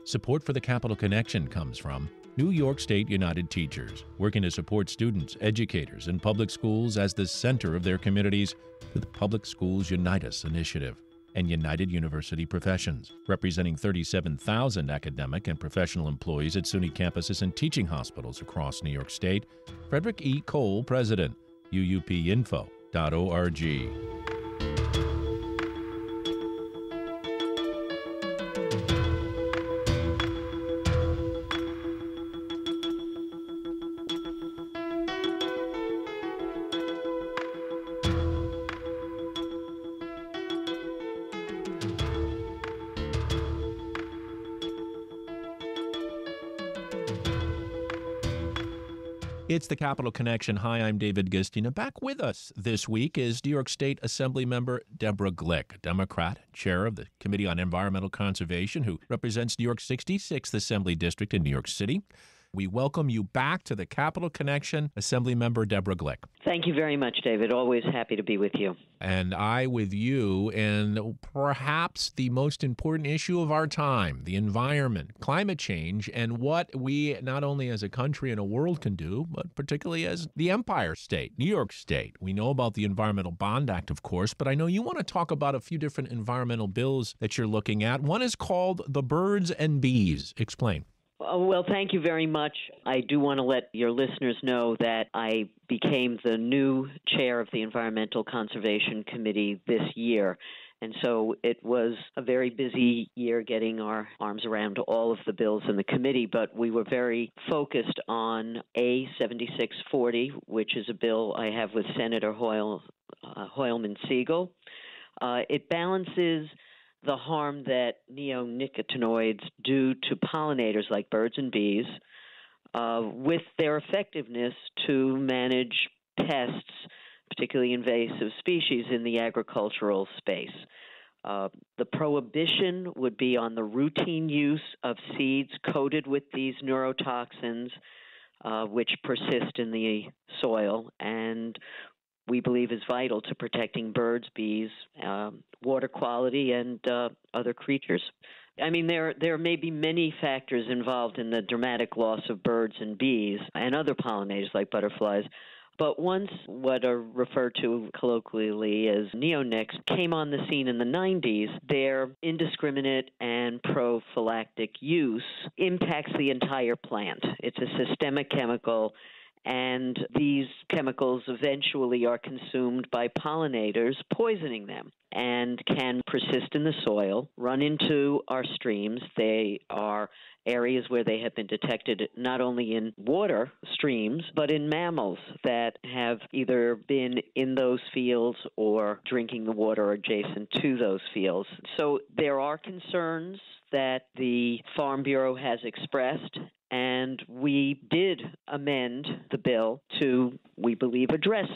Support for the Capital Connection comes from New York State United Teachers, working to support students, educators, and public schools as the center of their communities through the Public Schools Unite Us initiative, and United University Professions, representing 37,000 academic and professional employees at SUNY campuses and teaching hospitals across New York State. Frederick E. Cole, President, uupinfo.org. It's the Capital Connection. Hi, I'm David Gistina. Back with us this week is New York State Assembly Member Deborah Glick, a Democrat, chair of the Committee on Environmental Conservation, who represents New York's 66th Assembly District in New York City. We welcome you back to the Capital Connection, Assembly Member Deborah Glick. Thank you very much, David. Always happy to be with you. And I with you, and perhaps the most important issue of our time, the environment, climate change, and what we, not only as a country and a world, can do, but particularly as the Empire State, New York State. We know about the Environmental Bond Act, of course, but I know you want to talk about a few different environmental bills that you're looking at. One is called the Birds and Bees. Explain. Well, thank you very much. I do want to let your listeners know that I became the new chair of the Environmental Conservation Committee this year. And so it was a very busy year getting our arms around all of the bills in the committee, but we were very focused on A 7640, which is a bill I have with Senator Hoylman Siegel. It balances the harm that neonicotinoids do to pollinators like birds and bees with their effectiveness to manage pests, particularly invasive species in the agricultural space. The prohibition would be on the routine use of seeds coated with these neurotoxins, which persist in the soil and we believe is vital to protecting birds, bees, water quality, and other creatures. I mean, there may be many factors involved in the dramatic loss of birds and bees and other pollinators like butterflies. But once what are referred to colloquially as neonics came on the scene in the 90s, their indiscriminate and prophylactic use impacts the entire plant. It's a systemic chemical, and these chemicals eventually are consumed by pollinators, poisoning them, and can persist in the soil, run into our streams. They are areas where they have been detected not only in water streams, but in mammals that have either been in those fields or drinking the water adjacent to those fields. So there are concerns that the Farm Bureau has expressed, and we did amend the bill to, we believe, address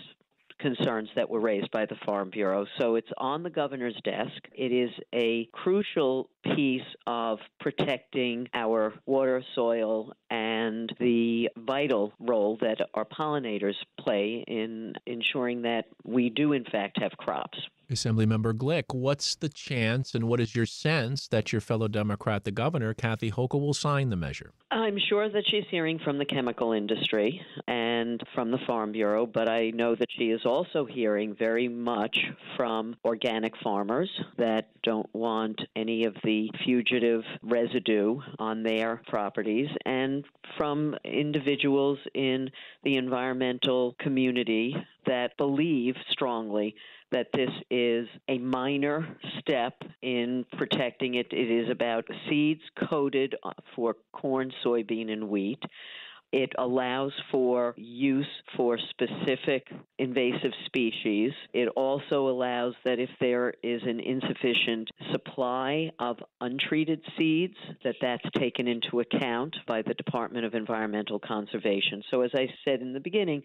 concerns that were raised by the Farm Bureau. So it's on the governor's desk. It is a crucial piece of protecting our water, soil, and the vital role that our pollinators play in ensuring that we do, in fact, have crops. Assemblymember Glick, what's the chance and what is your sense that your fellow Democrat, the governor, Kathy Hochul, will sign the measure? I'm sure that she's hearing from the chemical industry and from the Farm Bureau, but I know that she is also hearing very much from organic farmers that don't want any of the fugitive residue on their properties, and from individuals in the environmental community that believe strongly that this is a minor step in protecting it. It is about seeds coated for corn, soybean, and wheat. It allows for use for specific invasive species. It also allows that if there is an insufficient supply of untreated seeds, that's taken into account by the Department of Environmental Conservation. So as I said in the beginning,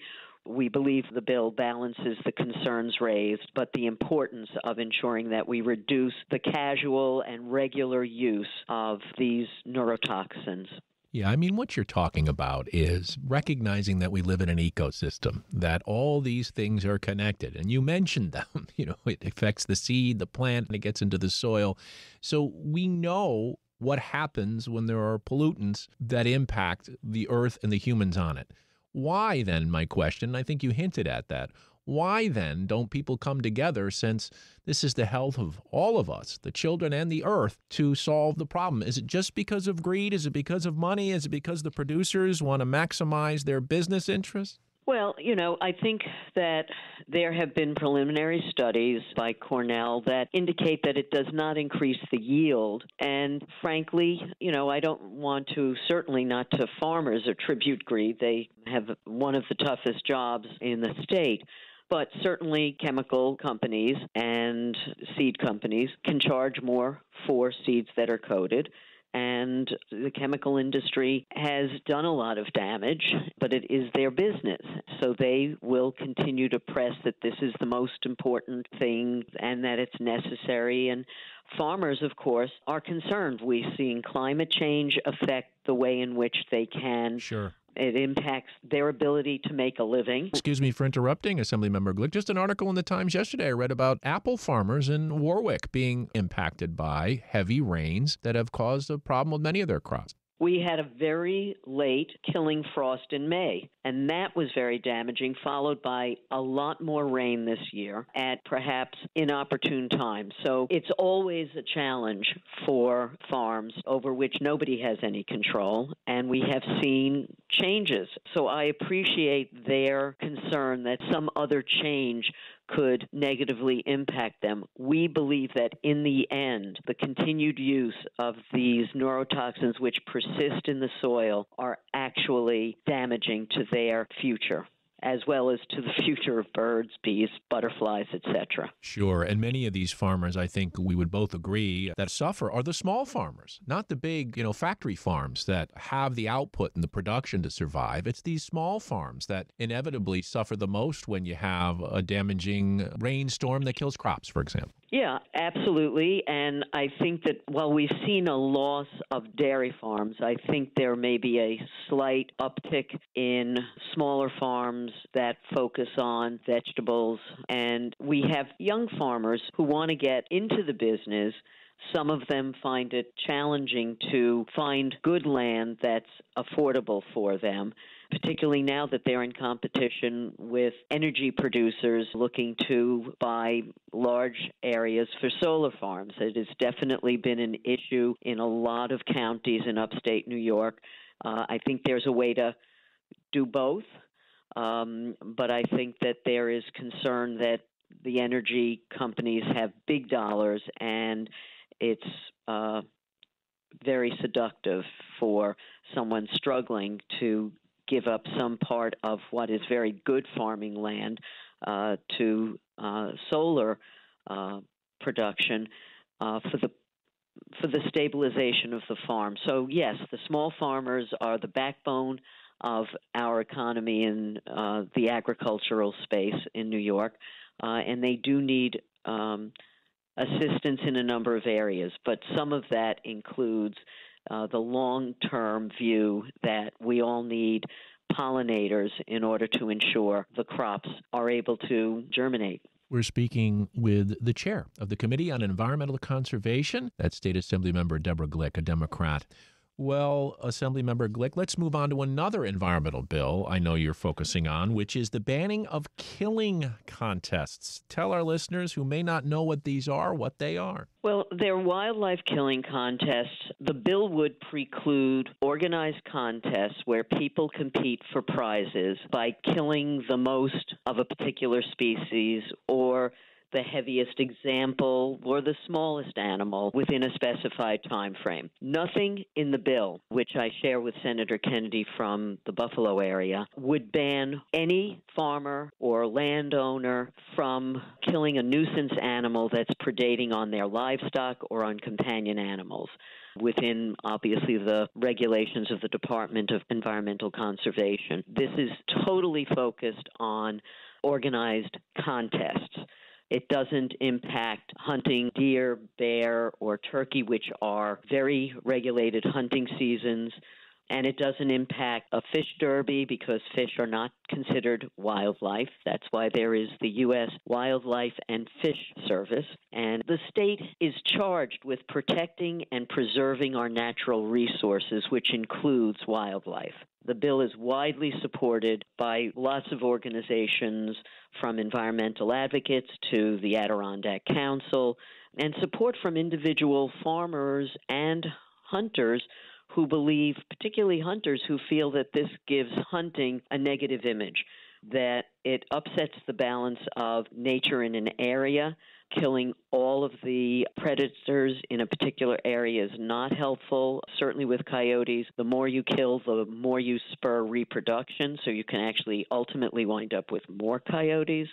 we believe the bill balances the concerns raised, but the importance of ensuring that we reduce the casual and regular use of these neurotoxins. Yeah, I mean, what you're talking about is recognizing that we live in an ecosystem, that all these things are connected. And you mentioned them, it affects the seed, the plant, and it gets into the soil. So we know what happens when there are pollutants that impact the earth and the humans on it. Why then, my question, I think you hinted at that, why then don't people come together, since this is the health of all of us, the children and the earth, to solve the problem? Is it just because of greed? Is it because of money? Is it because the producers want to maximize their business interests? Well, I think that there have been preliminary studies by Cornell that indicate that it does not increase the yield. And frankly, I don't want to, certainly not to farmers, attribute greed. They have one of the toughest jobs in the state. But certainly chemical companies and seed companies can charge more for seeds that are coated. And the chemical industry has done a lot of damage, but it is their business. So they will continue to press that this is the most important thing and that it's necessary. And farmers, of course, are concerned. We've seen climate change affect the way in which they can. Sure. It impacts their ability to make a living. Excuse me for interrupting, Assemblymember Glick. Just an article in the Times yesterday I read about apple farmers in Warwick being impacted by heavy rains that have caused a problem with many of their crops. We had a very late killing frost in May, and that was very damaging, followed by a lot more rain this year at perhaps inopportune times. So it's always a challenge for farms over which nobody has any control, and we have seen changes. So I appreciate their concern that some other change could negatively impact them. We believe that in the end, the continued use of these neurotoxins which persist in the soil are actually damaging to their future, as well as to the future of birds, bees, butterflies, etc. Sure. And many of these farmers, I think we would both agree, that suffer are the small farmers, not the big, factory farms that have the output and the production to survive. It's these small farms that inevitably suffer the most when you have a damaging rainstorm that kills crops, for example. Yeah, absolutely. And I think that while we've seen a loss of dairy farms, I think there may be a slight uptick in smaller farms that focus on vegetables. And we have young farmers who want to get into the business. Some of them find it challenging to find good land that's affordable for them, particularly now that they're in competition with energy producers looking to buy large areas for solar farms. It has definitely been an issue in a lot of counties in upstate New York. I think there's a way to do both, but I think that there is concern that the energy companies have big dollars, and it's very seductive for someone struggling to give up some part of what is very good farming land to solar production for the stabilization of the farm. So yes, the small farmers are the backbone of our economy in the agricultural space in New York, and they do need assistance in a number of areas, but some of that includes the long-term view that we all need pollinators in order to ensure the crops are able to germinate. We're speaking with the chair of the Committee on Environmental Conservation, that's State Assemblymember Deborah Glick, a Democrat. Well, Assemblymember Glick, let's move on to another environmental bill I know you're focusing on, which is the banning of killing contests. Tell our listeners who may not know what these are, what they are. Well, they're wildlife killing contests. The bill would preclude organized contests where people compete for prizes by killing the most of a particular species or the heaviest example or the smallest animal within a specified time frame. Nothing in the bill, which I share with Senator Kennedy from the Buffalo area, would ban any farmer or landowner from killing a nuisance animal that's predating on their livestock or on companion animals within, obviously, the regulations of the Department of Environmental Conservation. This is totally focused on organized contests. It doesn't impact hunting deer, bear, or turkey, which are very regulated hunting seasons. And it doesn't impact a fish derby because fish are not considered wildlife. That's why there is the U.S. Wildlife and Fish Service. And the state is charged with protecting and preserving our natural resources, which includes wildlife. The bill is widely supported by lots of organizations, from environmental advocates to the Adirondack Council, and support from individual farmers and hunters who believe, particularly hunters, who feel that this gives hunting a negative image, that it upsets the balance of nature in an area. Killing all of the predators in a particular area is not helpful. Certainly with coyotes, the more you kill, the more you spur reproduction, so you can actually ultimately wind up with more coyotes.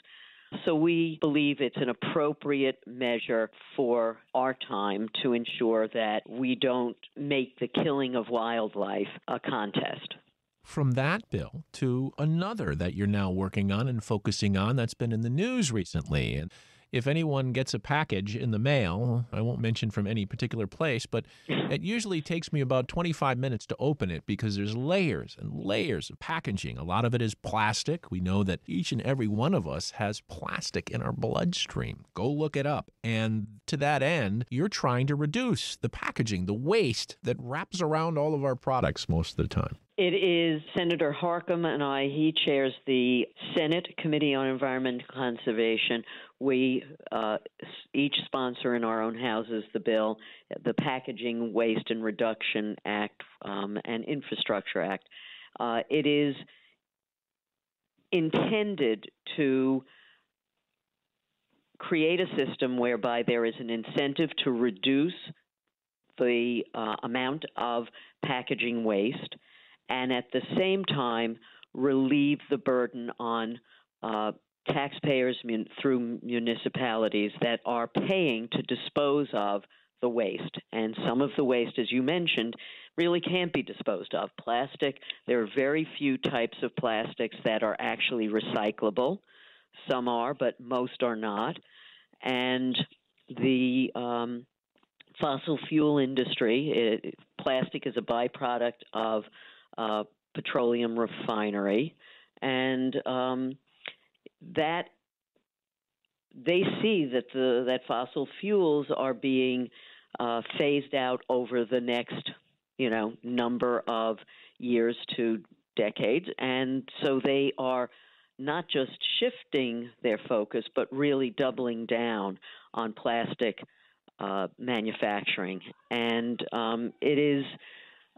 So we believe it's an appropriate measure for our time to ensure that we don't make the killing of wildlife a contest. From that bill to another that you're now working on and focusing on that's been in the news recently. And if anyone gets a package in the mail, I won't mention from any particular place, but it usually takes me about 25 minutes to open it because there's layers and layers of packaging. A lot of it is plastic. We know that each and every one of us has plastic in our bloodstream. Go look it up. And to that end, you're trying to reduce the packaging, the waste that wraps around all of our products most of the time. It is Senator Harckham and I. He chairs the Senate Committee on Environmental Conservation. We each sponsor in our own houses the bill, the Packaging Waste and Reduction Act and Infrastructure Act. It is intended to create a system whereby there is an incentive to reduce the amount of packaging waste, and at the same time relieve the burden on taxpayers through municipalities that are paying to dispose of the waste. And some of the waste, as you mentioned, really can't be disposed of. Plastic, there are very few types of plastics that are actually recyclable. Some are, but most are not. And the fossil fuel industry, plastic is a byproduct of petroleum refinery, and that they see that that fossil fuels are being phased out over the next, number of years to decades, and so they are not just shifting their focus, but really doubling down on plastic manufacturing. And it is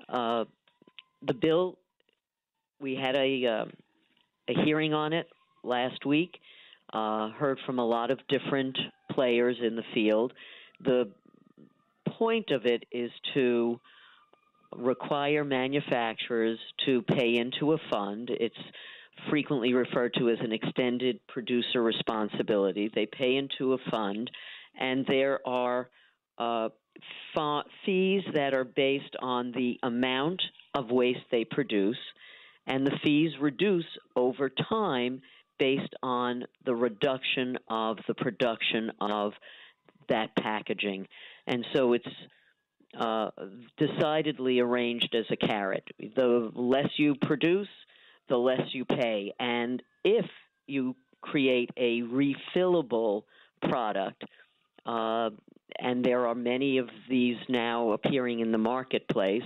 the bill. We had a hearing on it last week. Heard from a lot of different players in the field. The point of it is to require manufacturers to pay into a fund. It's frequently referred to as an extended producer responsibility. They pay into a fund, and there are fees that are based on the amount of waste they produce, and the fees reduce over time based on the reduction of the production of that packaging. And so it's decidedly arranged as a carrot. The less you produce, the less you pay. And if you create a refillable product, and there are many of these now appearing in the marketplace,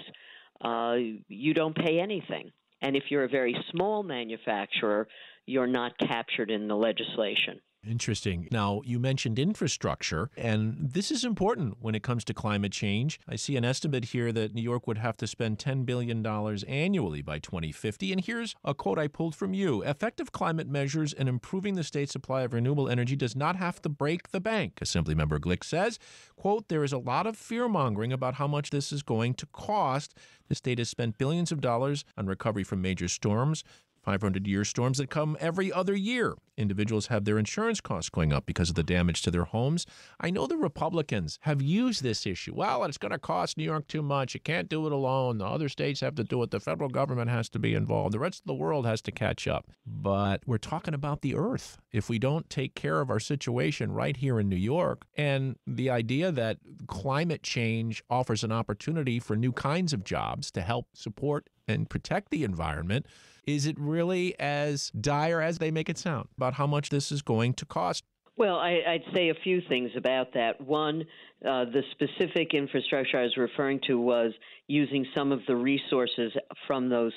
you don't pay anything. And if you're a very small manufacturer, you're not captured in the legislation. Interesting. Now, you mentioned infrastructure, and this is important when it comes to climate change. I see an estimate here that New York would have to spend $10 billion annually by 2050. And here's a quote I pulled from you. Effective climate measures and improving the state's supply of renewable energy does not have to break the bank, Assemblymember Glick says. Quote, there is a lot of fear-mongering about how much this is going to cost. The state has spent billions of dollars on recovery from major storms, 500-year storms that come every other year. Individuals have their insurance costs going up because of the damage to their homes. I know the Republicans have used this issue. Well, it's going to cost New York too much. You can't do it alone. The other states have to do it. The federal government has to be involved. The rest of the world has to catch up. But we're talking about the earth. if we don't take care of our situation right here in New York. And the idea that climate change offers an opportunity for new kinds of jobs to help support and protect the environment, is it really as dire as they make it sound about how much this is going to cost? Well, I'd say a few things about that. One, the specific infrastructure I was referring to was using some of the resources from those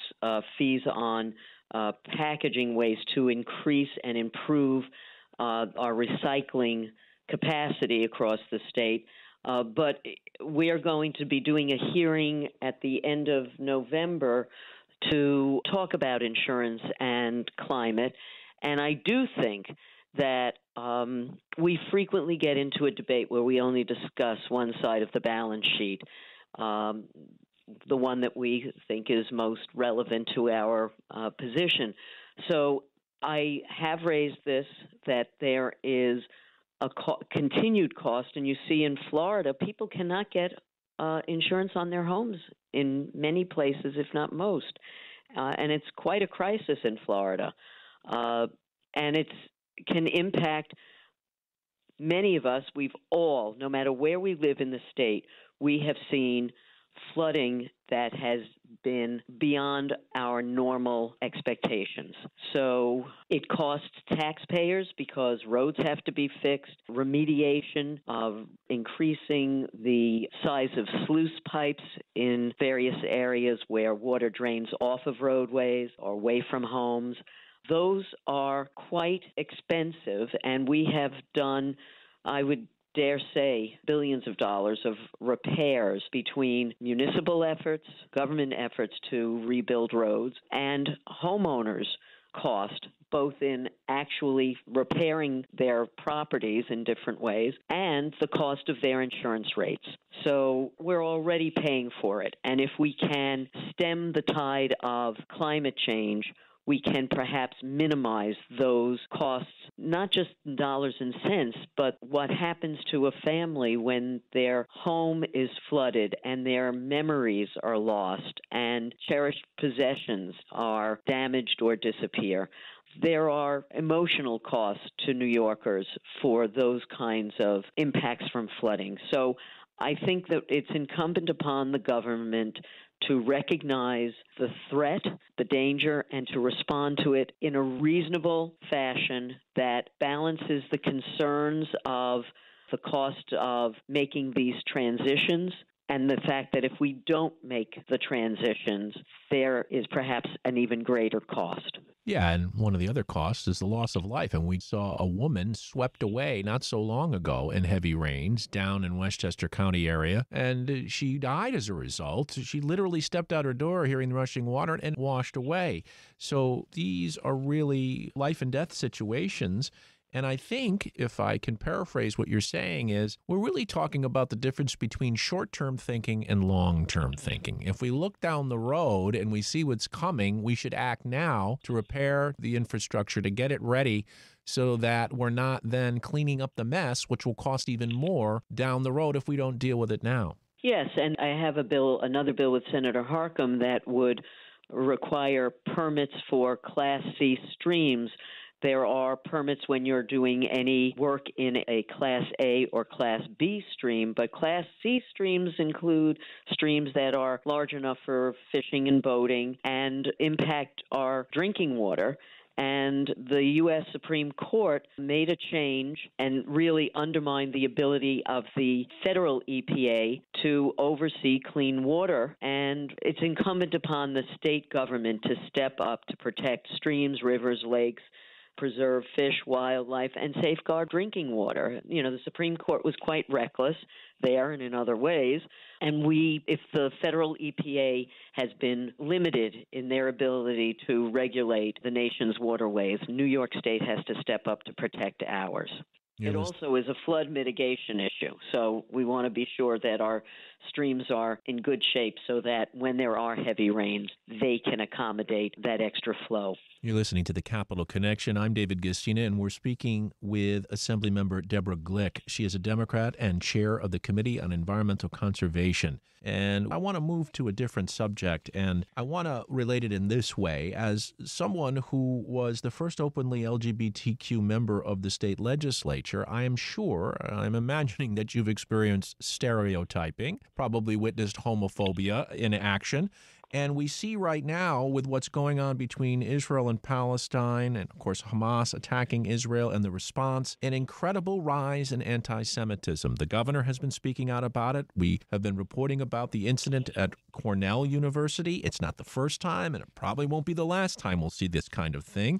fees on packaging waste to increase and improve our recycling capacity across the state. But we are going to be doing a hearing at the end of November to talk about insurance and climate. And I do think that we frequently get into a debate where we only discuss one side of the balance sheet, the one that we think is most relevant to our position. So I have raised this, that there is a continued cost, and you see in Florida, people cannot get insurance on their homes in many places, if not most. And it's quite a crisis in Florida. And it can impact many of us. We've all, no matter where we live in the state, we have seen flooding that has been beyond our normal expectations. So it costs taxpayers because roads have to be fixed, remediation of increasing the size of sluice pipes in various areas where water drains off of roadways or away from homes. Those are quite expensive, and we have done, I would dare say, billions of dollars of repairs between municipal efforts, government efforts to rebuild roads, and homeowners' cost, both in actually repairing their properties in different ways and the cost of their insurance rates. So we're already paying for it. And if we can stem the tide of climate change, we can perhaps minimize those costs, not just in dollars and cents, but what happens to a family when their home is flooded and their memories are lost and cherished possessions are damaged or disappear. There are emotional costs to New Yorkers for those kinds of impacts from flooding. So I think that it's incumbent upon the government to recognize the threat, the danger, and to respond to it in a reasonable fashion that balances the concerns of the cost of making these transitions and the fact that if we don't make the transitions, there is perhaps an even greater cost. Yeah, and one of the other costs is the loss of life. And we saw a woman swept away not so long ago in heavy rains down in Westchester County area, and she died as a result. She literally stepped out her door hearing the rushing water and washed away. So these are really life and death situations. And I think, if I can paraphrase what you're saying, is we're really talking about the difference between short-term thinking and long-term thinking. If we look down the road and we see what's coming, we should act now to repair the infrastructure, to get it ready so that we're not then cleaning up the mess, which will cost even more down the road if we don't deal with it now. Yes, and I have another bill with Senator Harcum that would require permits for Class C streams. There are permits when you're doing any work in a Class A or Class B stream, but Class C streams include streams that are large enough for fishing and boating and impact our drinking water. And the U.S. Supreme Court made a change and really undermined the ability of the federal EPA to oversee clean water. And it's incumbent upon the state government to step up to protect streams, rivers, lakes, preserve fish, wildlife, and safeguard drinking water. You know, the Supreme Court was quite reckless there and in other ways. And if the federal EPA has been limited in their ability to regulate the nation's waterways, New York State has to step up to protect ours. It also is a flood mitigation issue. So we want to be sure that our streams are in good shape so that when there are heavy rains, they can accommodate that extra flow. You're listening to the Capital Connection. I'm David Gistina, and we're speaking with Assemblymember Deborah Glick. She is a Democrat and chair of the Committee on Environmental Conservation. And I want to move to a different subject, and I want to relate it in this way. As someone who was the first openly LGBTQ member of the state legislature, I'm imagining that you've experienced stereotyping, probably witnessed homophobia in action. And we see right now with what's going on between Israel and Palestine, and of course Hamas attacking Israel and the response, an incredible rise in anti-Semitism. The governor has been speaking out about it. We have been reporting about the incident at Cornell University. It's not the first time, and it probably won't be the last time we'll see this kind of thing.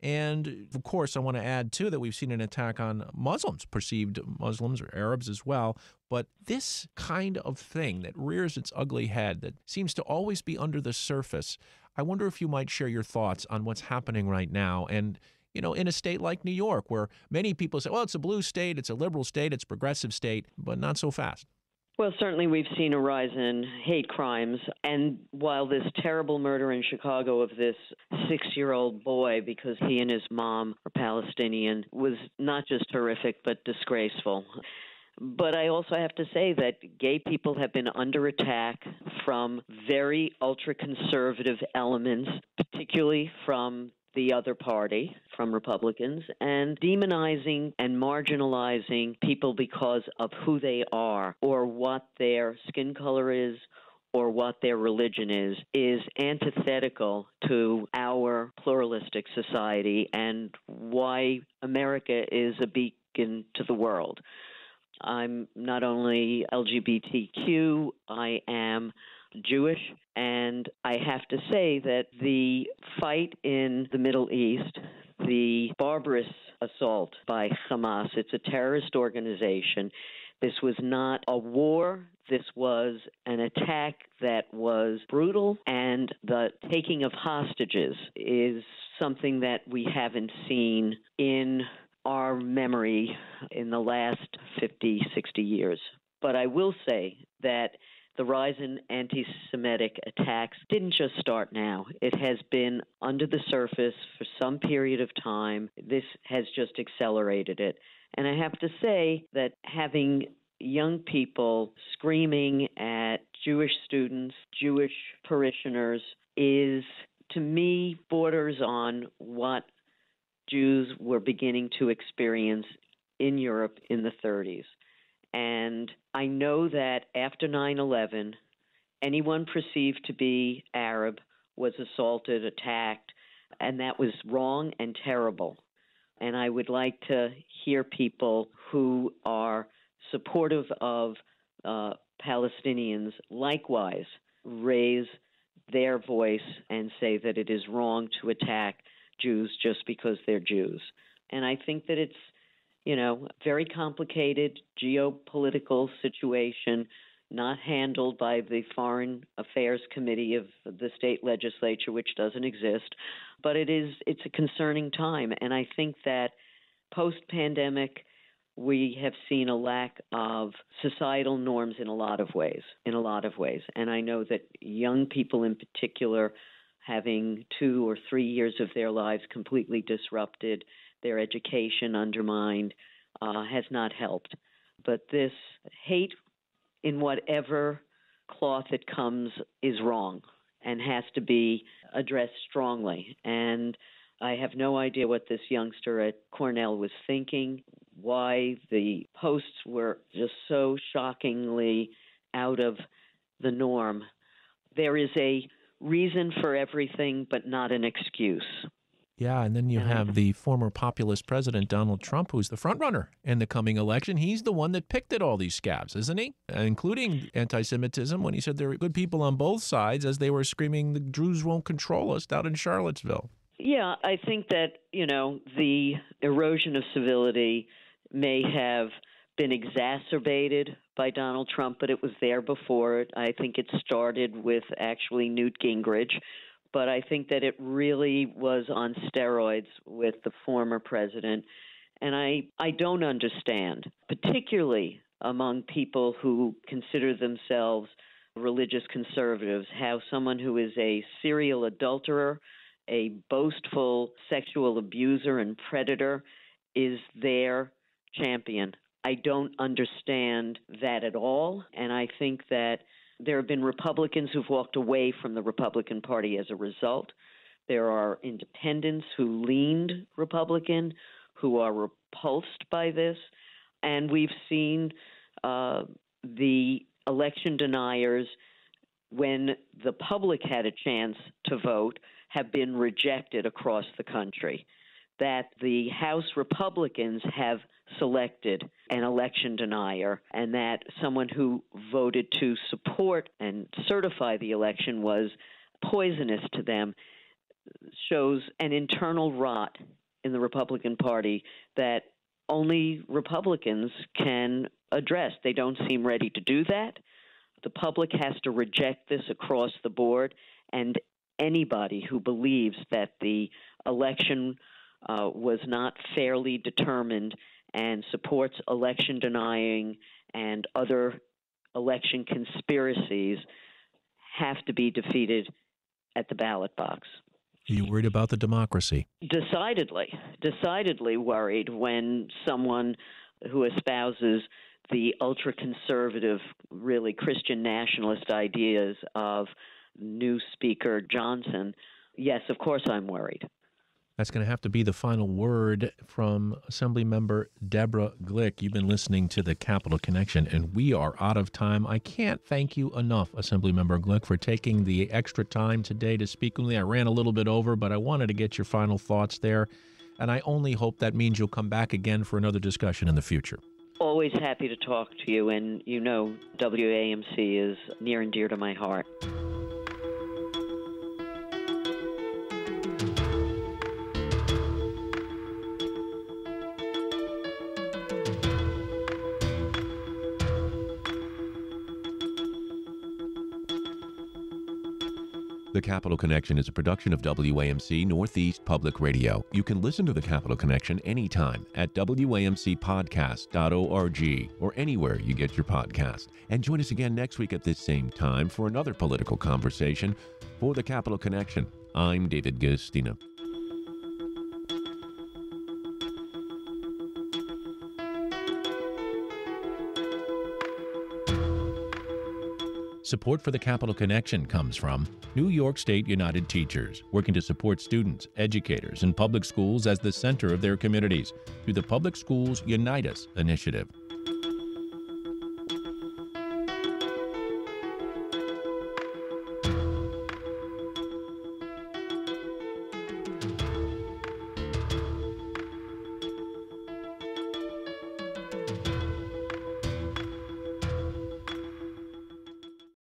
And, of course, I want to add, too, that we've seen an attack on Muslims, perceived Muslims or Arabs as well. But this kind of thing that rears its ugly head, that seems to always be under the surface, I wonder if you might share your thoughts on what's happening right now. And, you know, in a state like New York, where many people say, well, it's a blue state, it's a liberal state, it's a progressive state, but not so fast. Well, certainly we've seen a rise in hate crimes. And while this terrible murder in Chicago of this 6-year-old boy, because he and his mom are Palestinian, was not just horrific, but disgraceful. But I also have to say that gay people have been under attack from very ultra-conservative elements, particularly from the other party, from Republicans, and demonizing and marginalizing people because of who they are or what their skin color is or what their religion is antithetical to our pluralistic society and why America is a beacon to the world. I'm not only LGBTQ, I am Jewish, and I have to say that the fight in the Middle East, the barbarous assault by Hamas, it's a terrorist organization. This was not a war. This was an attack that was brutal, and the taking of hostages is something that we haven't seen in our memory in the last 50, 60 years. But I will say that the rise in anti-Semitic attacks didn't just start now. It has been under the surface for some period of time. This has just accelerated it. And I have to say that having young people screaming at Jewish students, Jewish parishioners, is, to me, borders on what Jews were beginning to experience in Europe in the 30s. And I know that after 9/11, anyone perceived to be Arab was assaulted, attacked, and that was wrong and terrible. And I would like to hear people who are supportive of Palestinians likewise raise their voice and say that it is wrong to attack Jews just because they're Jews. And I think that it's, very complicated geopolitical situation, not handled by the Foreign Affairs Committee of the state legislature, which doesn't exist. But it's a concerning time. And I think that post-pandemic, we have seen a lack of societal norms in a lot of ways. And I know that young people in particular, having 2 or 3 years of their lives completely disrupted, their education undermined, has not helped. But this hate, in whatever cloth it comes, is wrong and has to be addressed strongly. And I have no idea what this youngster at Cornell was thinking, why the posts were just so shockingly out of the norm. There is a reason for everything, but not an excuse. Yeah, and then you have the former populist president, Donald Trump, who's the front runner in the coming election. He's the one that picked at all these scabs, isn't he? Including anti-Semitism, when he said there are good people on both sides as they were screaming, the Jews won't control us down in Charlottesville. Yeah, I think that, the erosion of civility may have been exacerbated by Donald Trump, but it was there before. I think it started with actually Newt Gingrich. But I think that it really was on steroids with the former president. And I don't understand, particularly among people who consider themselves religious conservatives, how someone who is a serial adulterer, a boastful sexual abuser and predator is their champion. I don't understand that at all, and I think that there have been Republicans who've walked away from the Republican Party as a result. There are independents who leaned Republican, who are repulsed by this, and we've seen the election deniers, when the public had a chance to vote, have been rejected across the country. That the House Republicans have selected an election denier, and that someone who voted to support and certify the election was poisonous to them, shows an internal rot in the Republican Party that only Republicans can address. They don't seem ready to do that. The public has to reject this across the board, and anybody who believes that the election was not fairly determined and supports election denying and other election conspiracies have to be defeated at the ballot box. Are you worried about the democracy? Decidedly worried when someone who espouses the ultra-conservative, really Christian nationalist ideas of new Speaker Johnson. Yes, of course I'm worried. That's going to have to be the final word from Assemblymember Deborah Glick. You've been listening to the Capitol Connection, and we are out of time. I can't thank you enough, Assemblymember Glick, for taking the extra time today to speak with me. I ran a little bit over, but I wanted to get your final thoughts there, and I only hope that means you'll come back again for another discussion in the future. Always happy to talk to you, and you know WAMC is near and dear to my heart. The Capitol Connection is a production of WAMC Northeast Public Radio. You can listen to The Capitol Connection anytime at WAMCpodcast.org or anywhere you get your podcast. And join us again next week at this same time for another political conversation. For The Capitol Connection, I'm David Gustina. Support for the Capitol Connection comes from New York State United Teachers, working to support students, educators, and public schools as the center of their communities through the Public Schools Unite Us initiative.